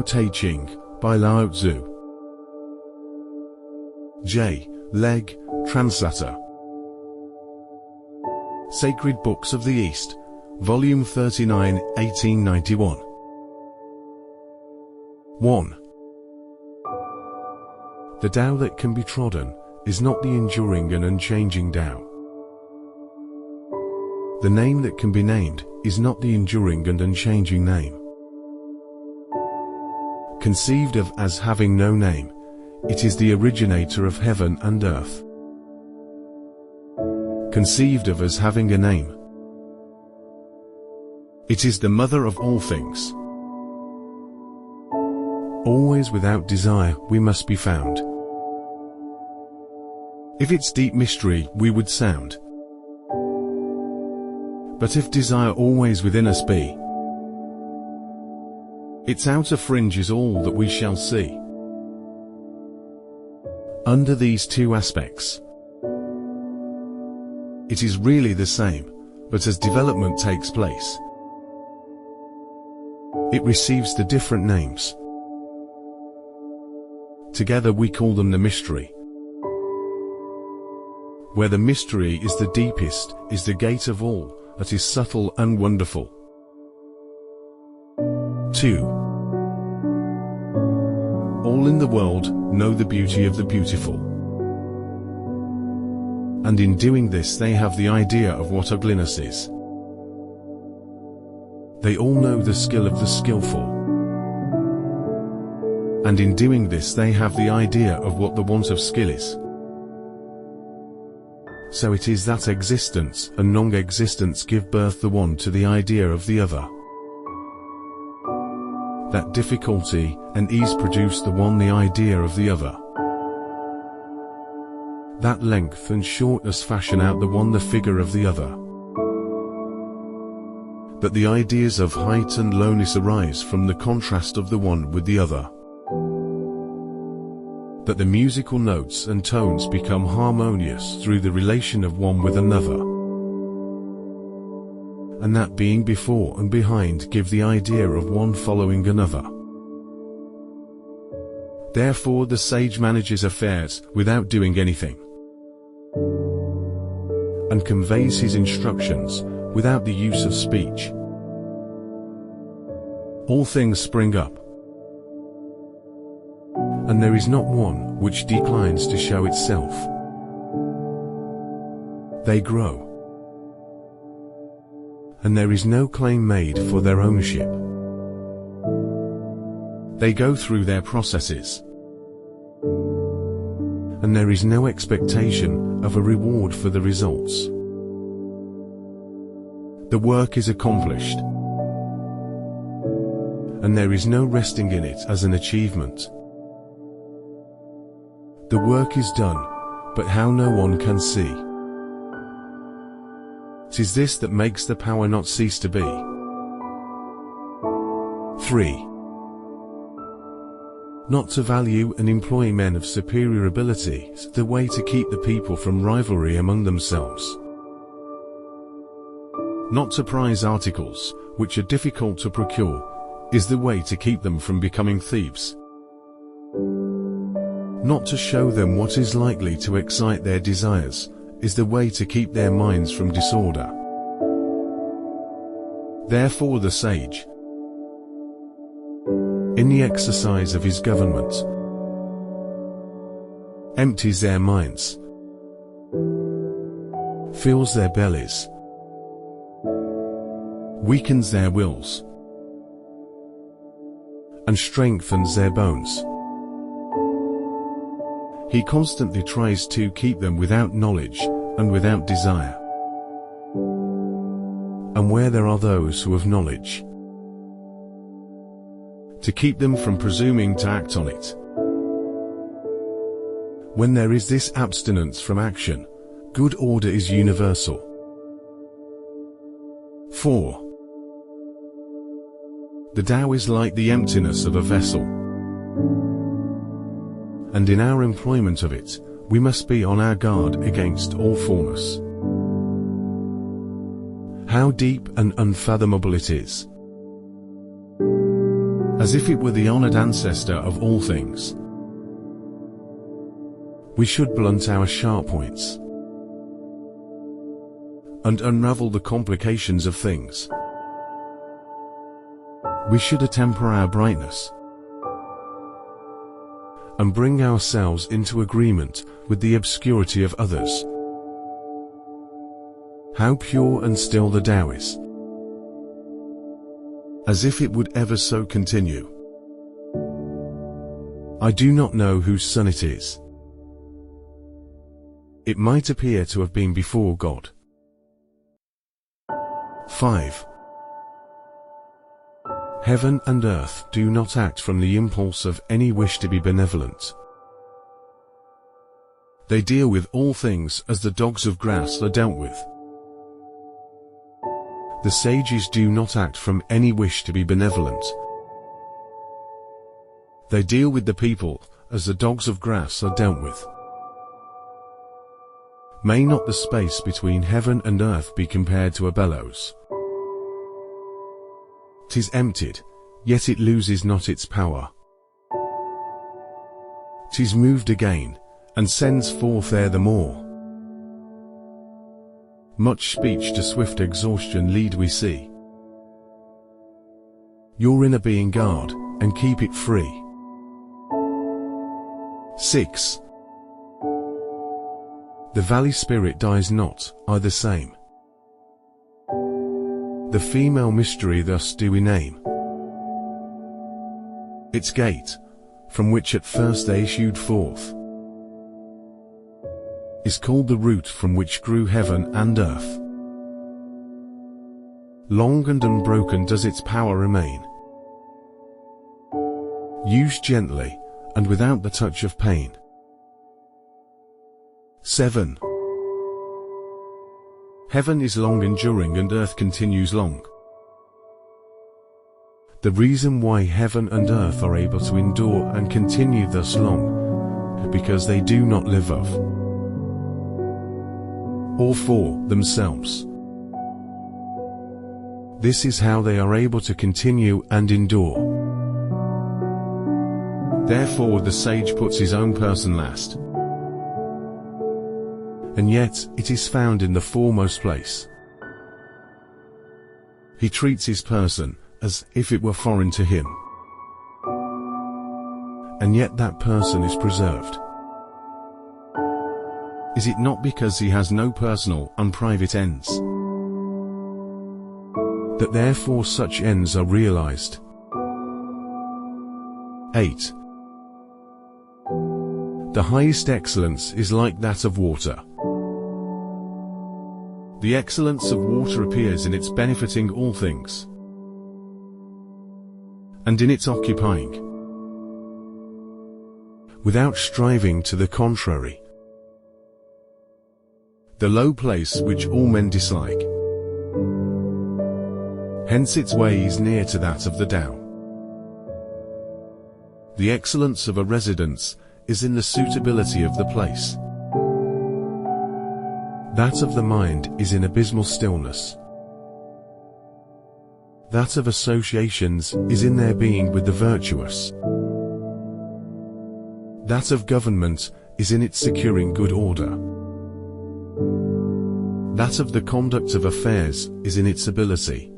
De Jing, by Lao Tzu. J. Legge, Translator. Sacred Books of the East, Volume 39, 1891. 1. The Tao that can be trodden is not the enduring and unchanging Tao. The name that can be named is not the enduring and unchanging name. Conceived of as having no name, it is the originator of heaven and earth. Conceived of as having a name, it is the mother of all things. Always without desire we must be found. If its deep mystery we would sound. But if desire always within us be, its outer fringe is all that we shall see. Under these two aspects, it is really the same, but as development takes place, it receives the different names. Together we call them the mystery. Where the mystery is the deepest, is the gate of all that is subtle and wonderful. 2. All in the world know the beauty of the beautiful. And in doing this they have the idea of what ugliness is. They all know the skill of the skillful. And in doing this they have the idea of what the want of skill is. So it is that existence and non-existence give birth the one to the idea of the other. That difficulty and ease produce the one the idea of the other. That length and shortness fashion out the one the figure of the other. That the ideas of height and lowness arise from the contrast of the one with the other. That the musical notes and tones become harmonious through the relation of one with another. And that being before and behind give the idea of one following another. Therefore the sage manages affairs without doing anything, and conveys his instructions without the use of speech. All things spring up, and there is not one which declines to show itself. They grow, and there is no claim made for their ownership. They go through their processes, and there is no expectation of a reward for the results. The work is accomplished, and there is no resting in it as an achievement. The work is done, but how no one can see. 'Tis this that makes the power not cease to be. 3. Not to value and employ men of superior ability is the way to keep the people from rivalry among themselves. Not to prize articles which are difficult to procure is the way to keep them from becoming thieves. Not to show them what is likely to excite their desires is the way to keep their minds from disorder. Therefore the sage, in the exercise of his government, empties their minds, fills their bellies, weakens their wills, and strengthens their bones. He constantly tries to keep them without knowledge and without desire. And where there are those who have knowledge, to keep them from presuming to act on it. When there is this abstinence from action, good order is universal. 4. The Tao is like the emptiness of a vessel, and in our employment of it, we must be on our guard against all fullness. How deep and unfathomable it is! as if it were the honored ancestor of all things. We should blunt our sharp points and unravel the complications of things. We should attemper our brightness and bring ourselves into agreement with the obscurity of others. How pure and still the Tao is, as if it would ever so continue. I do not know whose son it is. It might appear to have been before God. 5. Heaven and earth do not act from the impulse of any wish to be benevolent. They deal with all things as the dogs of grass are dealt with. The sages do not act from any wish to be benevolent. They deal with the people as the dogs of grass are dealt with. May not the space between heaven and earth be compared to a bellows? 'Tis emptied, yet it loses not its power. 'Tis moved again, and sends forth air the more. Much speech to swift exhaustion lead we see. Your inner being guard, and keep it free. 6. The valley spirit dies not, are the same. The female mystery thus do we name. Its gate, from which at first they issued forth, is called the root from which grew heaven and earth. Long and unbroken does its power remain, used gently, and without the touch of pain. 7. Heaven is long enduring and earth continues long. The reason why heaven and earth are able to endure and continue thus long, because they do not live of, or for, themselves. This is how they are able to continue and endure. Therefore the sage puts his own person last, and yet it is found in the foremost place. He treats his person as if it were foreign to him, and yet that person is preserved. Is it not because he has no personal and private ends, that therefore such ends are realized? 8. The highest excellence is like that of water. The excellence of water appears in its benefiting all things, and in its occupying, without striving to the contrary. The low place which all men dislike, hence its way is near to that of the Tao. The excellence of a residence is in the suitability of the place. That of the mind is in abysmal stillness. That of associations is in their being with the virtuous. That of government is in its securing good order. That of the conduct of affairs is in its ability.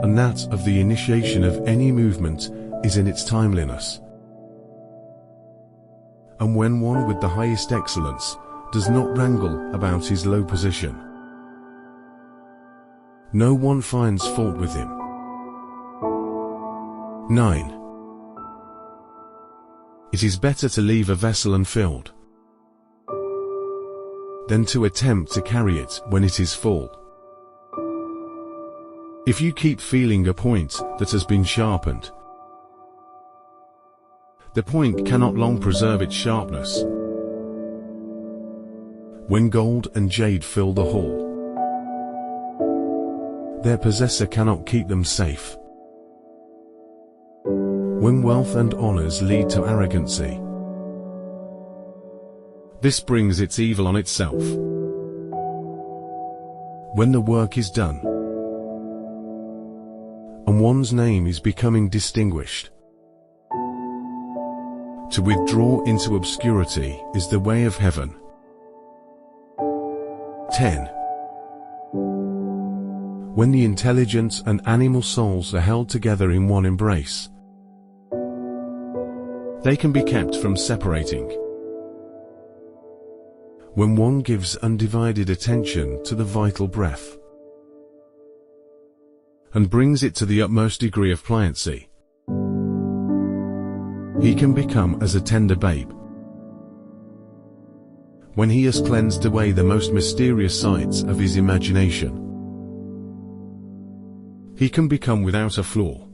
And that of the initiation of any movement is in its timeliness. And when one with the highest excellence does not wrangle about his low position, no one finds fault with him. 9. It is better to leave a vessel unfilled than to attempt to carry it when it is full. If you keep feeling a point that has been sharpened, the point cannot long preserve its sharpness. When gold and jade fill the hall, their possessor cannot keep them safe. When wealth and honors lead to arrogancy, this brings its evil on itself. When the work is done, and one's name is becoming distinguished. To withdraw into obscurity is the way of heaven. 10. When the intelligent and animal souls are held together in one embrace, they can be kept from separating. When one gives undivided attention to the vital breath and brings it to the utmost degree of pliancy, he can become as a tender babe. When he has cleansed away the most mysterious sides of his imagination, he can become without a flaw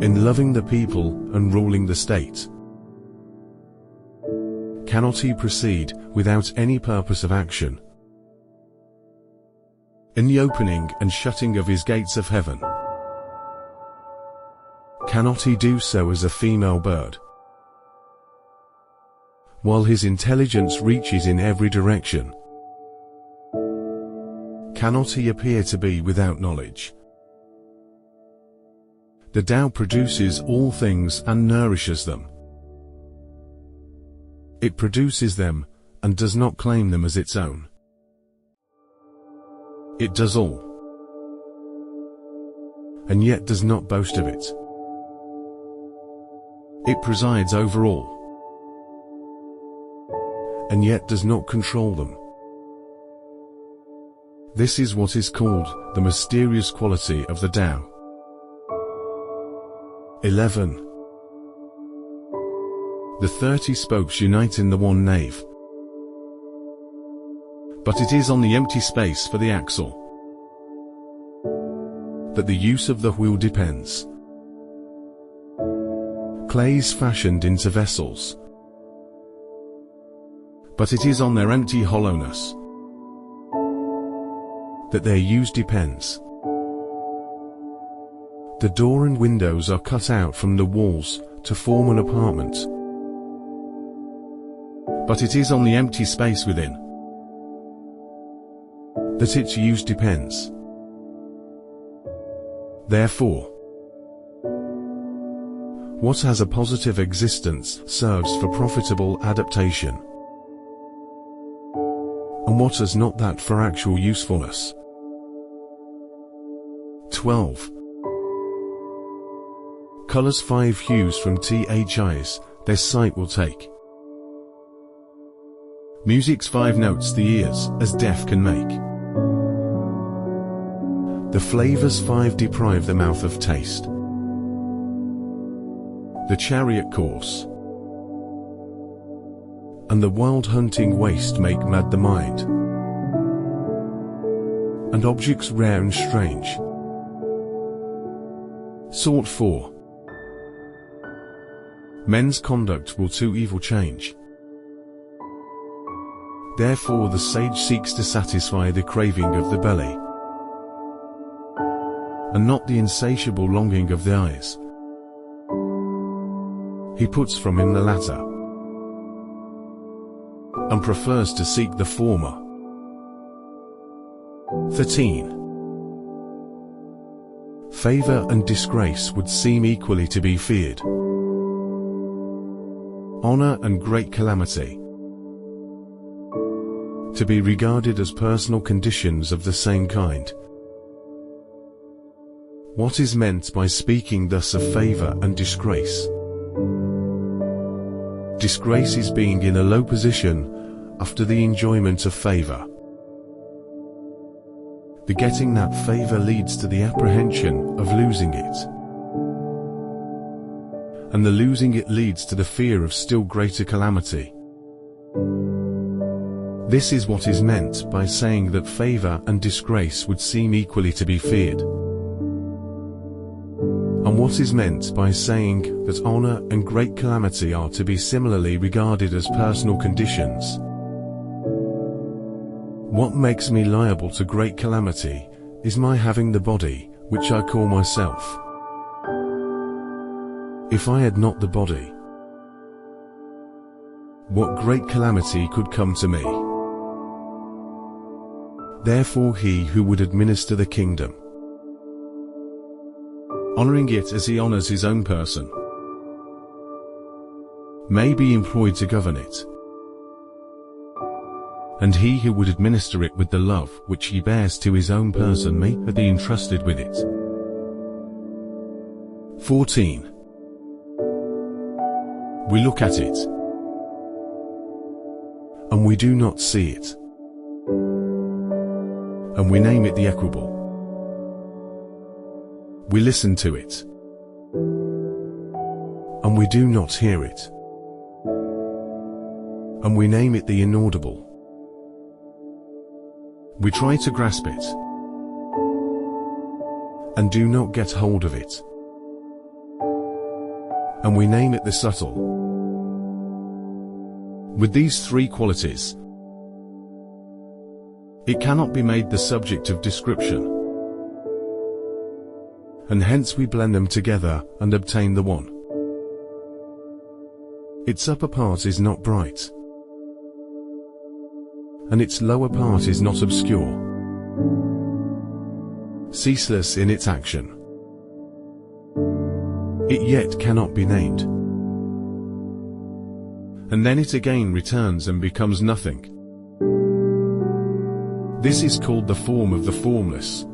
in loving the people and ruling the state. Cannot he proceed without any purpose of action in the opening and shutting of his gates of heaven? Cannot he do so as a female bird, while his intelligence reaches in every direction? Cannot he appear to be without knowledge? The Tao produces all things and nourishes them. It produces them and does not claim them as its own. It does all, and yet does not boast of it. It presides over all, and yet does not control them. This is what is called the mysterious quality of the Tao. 11. The 30 spokes unite in the one nave, but it is on the empty space for the axle that the use of the wheel depends. Clays fashioned into vessels, but it is on their empty hollowness that their use depends. The door and windows are cut out from the walls to form an apartment, but it is on the empty space within that its use depends. Therefore, what has a positive existence serves for profitable adaptation, and what has not that for actual usefulness. 12. Colors 5 hues from THIs, their sight will take. Music's 5 notes the ears as deaf can make. The flavors 5 deprive the mouth of taste. The chariot course and the wild hunting waste make mad the mind, and objects rare and strange sought for. Men's conduct will to evil change. Therefore the sage seeks to satisfy the craving of the belly, and not the insatiable longing of the eyes. He puts from him the latter, and prefers to seek the former. 13. Favor and disgrace would seem equally to be feared. Honor and great calamity to be regarded as personal conditions of the same kind. What is meant by speaking thus of favor and disgrace? Disgrace is being in a low position after the enjoyment of favor. The getting that favor leads to the apprehension of losing it, and the losing it leads to the fear of still greater calamity. This is what is meant by saying that favor and disgrace would seem equally to be feared, and what is meant by saying that honor and great calamity are to be similarly regarded as personal conditions. What makes me liable to great calamity is my having the body which I call myself. If I had not the body, what great calamity could come to me? Therefore he who would administer the kingdom honoring it as he honors his own person, may be employed to govern it, and he who would administer it with the love which he bears to his own person may be entrusted with it. 14. We look at it, and we do not see it, and we name it the equable. We listen to it, and we do not hear it, and we name it the inaudible. We try to grasp it, and do not get hold of it, and we name it the subtle. With these three qualities, it cannot be made the subject of description, and hence we blend them together and obtain the one. Its upper part is not bright, and its lower part is not obscure, ceaseless in its action. It yet cannot be named, and then it again returns and becomes nothing. This is called the form of the formless,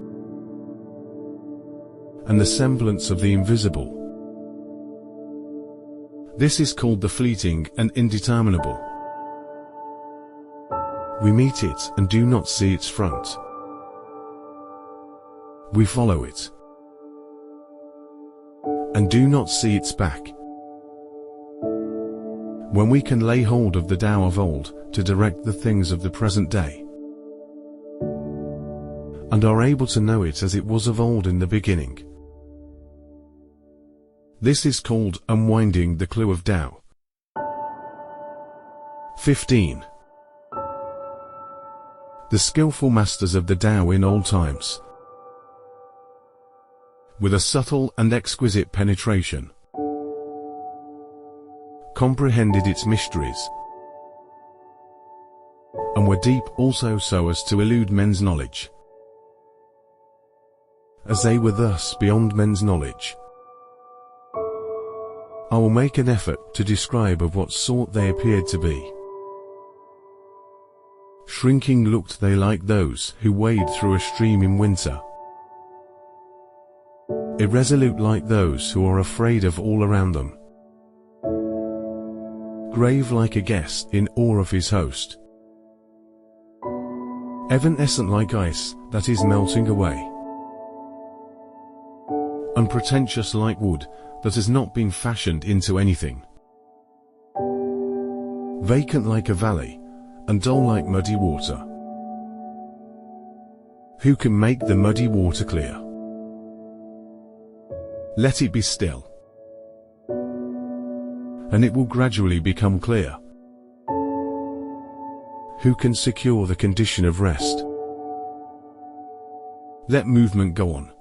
and the semblance of the invisible. This is called the fleeting and indeterminable. We meet it and do not see its front. We follow it, and do not see its back. When we can lay hold of the Tao of old to direct the things of the present day, and are able to know it as it was of old in the beginning, this is called unwinding the clue of Tao. 15. The skillful masters of the Tao in old times, with a subtle and exquisite penetration, comprehended its mysteries, and were deep also so as to elude men's knowledge. As they were thus beyond men's knowledge, I will make an effort to describe of what sort they appeared to be. Shrinking looked they like those who wade through a stream in winter, irresolute like those who are afraid of all around them, grave like a guest in awe of his host, evanescent like ice that is melting away, unpretentious like wood that has not been fashioned into anything, vacant like a valley, and dull like muddy water. Who can make the muddy water clear? Let it be still, and it will gradually become clear. Who can secure the condition of rest? Let movement go on,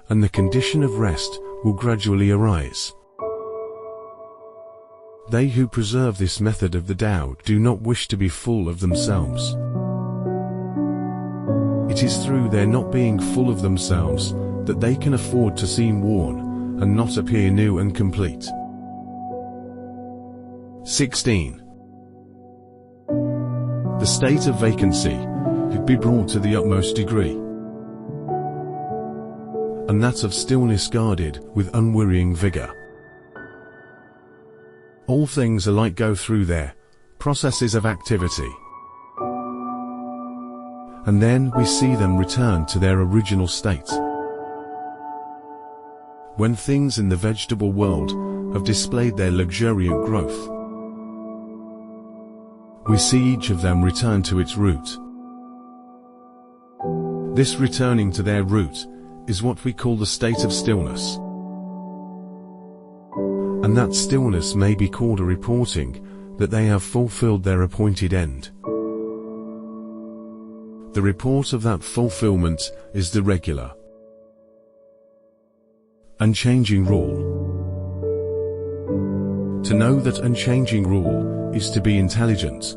and the condition of rest will gradually arise. They who preserve this method of the Tao do not wish to be full of themselves. It is through their not being full of themselves that they can afford to seem worn and not appear new and complete. 16. The state of vacancy could be brought to the utmost degree, and that of stillness guarded with unwearying vigor. All things alike go through their processes of activity, and then we see them return to their original state. When things in the vegetable world have displayed their luxuriant growth, we see each of them return to its root. This returning to their root is what we call the state of stillness. And that stillness may be called a reporting that they have fulfilled their appointed end. The report of that fulfillment is the regular, unchanging rule. To know that unchanging rule is to be intelligent.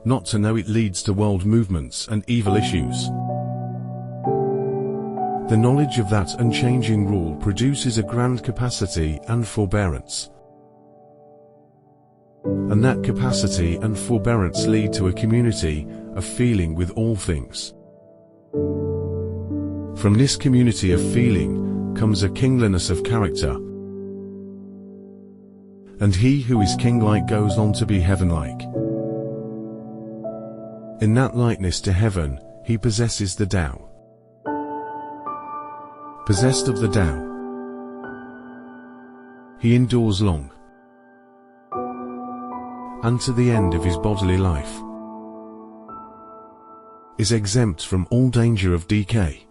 Not to know it leads to world movements and evil issues. The knowledge of that unchanging rule produces a grand capacity and forbearance. And that capacity and forbearance lead to a community of feeling with all things. From this community of feeling comes a kingliness of character. And he who is king-like goes on to be heaven-like. In that likeness to heaven, he possesses the Tao. Possessed of the Tao, he endures long, and to the end of his bodily life, is exempt from all danger of decay.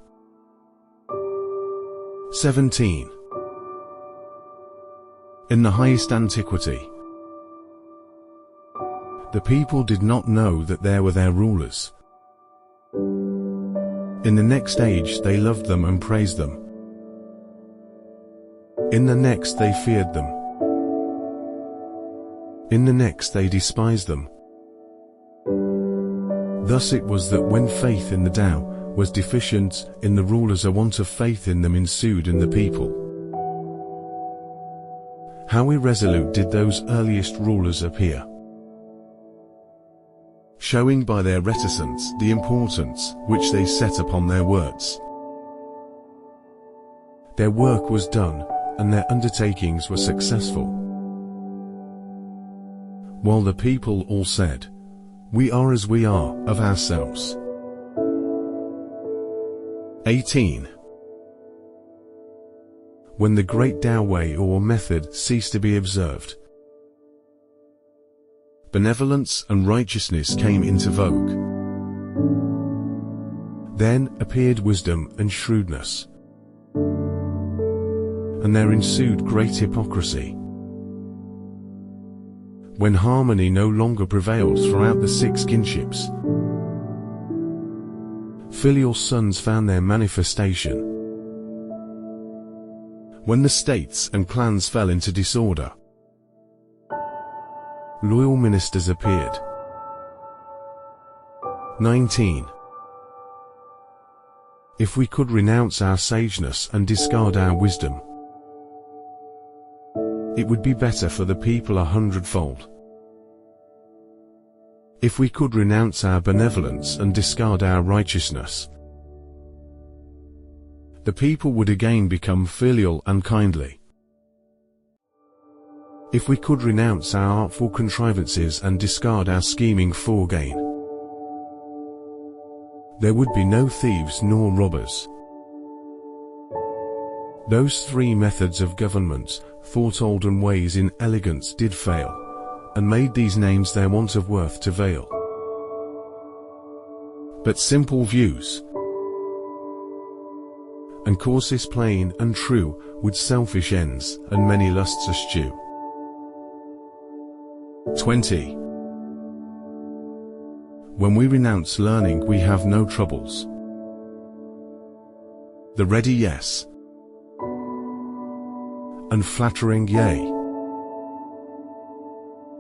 17. In the highest antiquity, the people did not know that there were their rulers. In the next age they loved them and praised them. In the next they feared them. In the next they despised them. Thus it was that when faith in the Tao was deficient in the rulers, a want of faith in them ensued in the people. How irresolute did those earliest rulers appear, showing by their reticence the importance which they set upon their words. Their work was done, and their undertakings were successful, while the people all said, "We are as we are of ourselves." 18. When the great Tao way or method ceased to be observed, benevolence and righteousness came into vogue. Then appeared wisdom and shrewdness, and there ensued great hypocrisy. When harmony no longer prevailed throughout the six kinships, filial sons found their manifestation. When the states and clans fell into disorder, loyal ministers appeared. 19. If we could renounce our sageness and discard our wisdom, it would be better for the people 100-fold. If we could renounce our benevolence and discard our righteousness, the people would again become filial and kindly. If we could renounce our artful contrivances and discard our scheming for gain, there would be no thieves nor robbers. Those three methods of government, thought olden ways in elegance, did fail, and made these names their want of worth to veil. But simple views, and courses plain and true, with selfish ends and many lusts eschew. 20. When we renounce learning, we have no troubles. The ready yes, and flattering yea.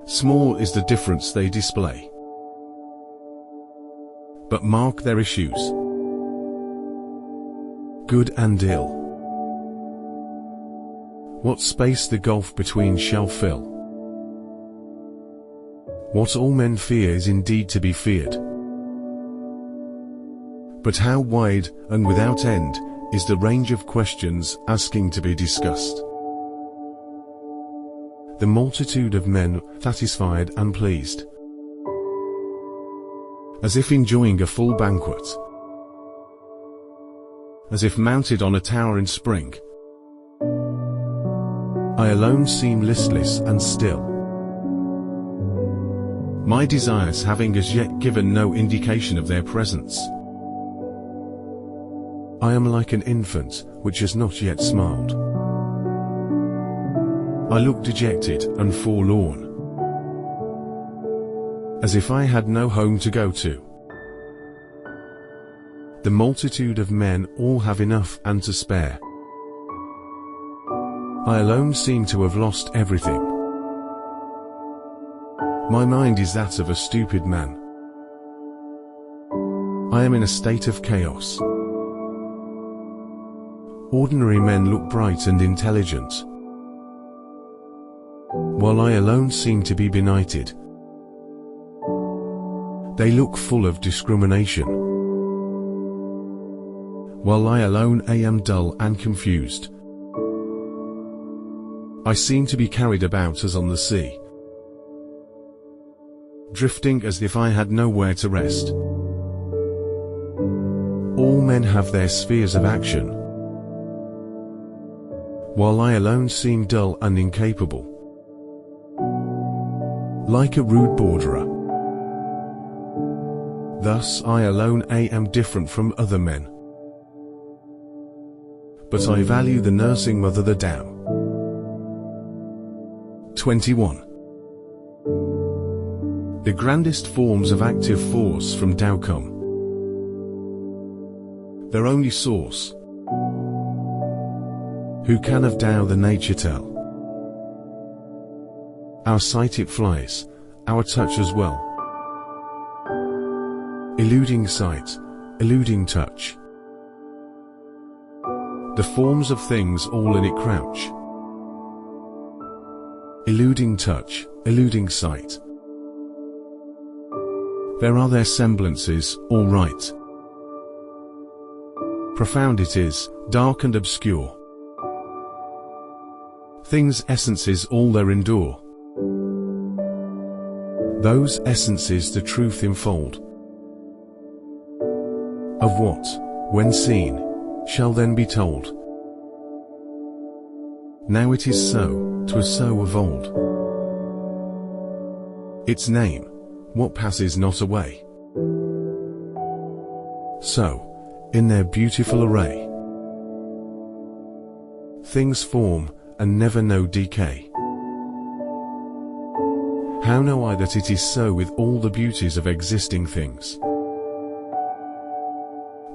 Small is the difference they display, but mark their issues, good and ill. What space the gulf between shall fill. What all men fear is indeed to be feared, but how wide and without end is the range of questions asking to be discussed. The multitude of men satisfied and pleased, as if enjoying a full banquet, as if mounted on a tower in spring. I alone seem listless and still, my desires having as yet given no indication of their presence. I am like an infant which has not yet smiled. I look dejected and forlorn, as if I had no home to go to. The multitude of men all have enough and to spare. I alone seem to have lost everything. My mind is that of a stupid man. I am in a state of chaos. Ordinary men look bright and intelligent, while I alone seem to be benighted. They look full of discrimination, while I alone am dull and confused. I seem to be carried about as on the sea, drifting as if I had nowhere to rest. All men have their spheres of action, while I alone seem dull and incapable, like a rude borderer. Thus I alone am different from other men. But I value the nursing mother, the Tao. 21. The grandest forms of active force from Tao come. Their only source. Who can of Tao the nature tell? Our sight it flies, our touch as well. Eluding sight, eluding touch. The forms of things all in it crouch. Eluding touch, eluding sight. There are their semblances, all right. Profound it is, dark and obscure. Things' essences all there endure. Those essences the truth enfold. Of what, when seen, shall then be told. Now it is so, 'twas so of old. Its name, what passes not away. So, in their beautiful array, things form and never know decay. How know I that it is so with all the beauties of existing things?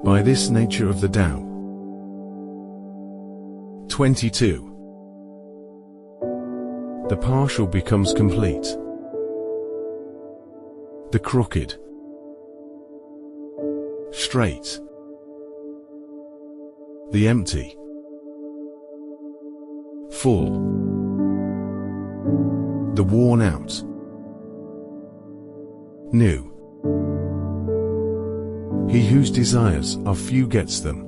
By this nature of the Tao. 22. The partial becomes complete. The crooked, straight, the empty, full, the worn out, new. He whose desires are few gets them.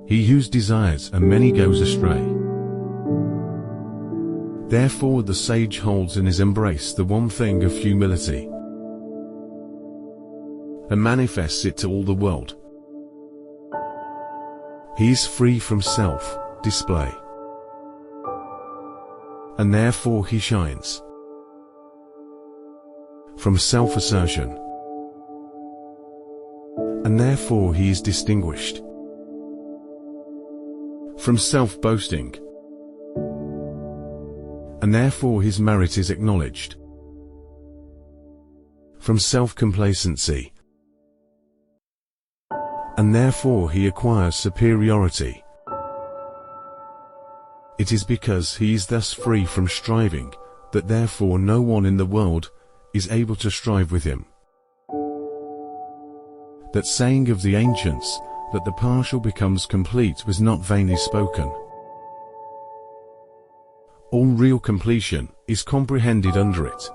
He whose desires are many goes astray. Therefore the sage holds in his embrace the one thing of humility, and manifests it to all the world. He is free from self-display, and therefore he shines. From self-assertion, and therefore he is distinguished. From self-boasting, and therefore his merit is acknowledged. From self-complacency, and therefore he acquires superiority. It is because he is thus free from striving, that therefore no one in the world is able to strive with him. That saying of the ancients, that the partial becomes complete, was not vainly spoken. All real completion is comprehended under it.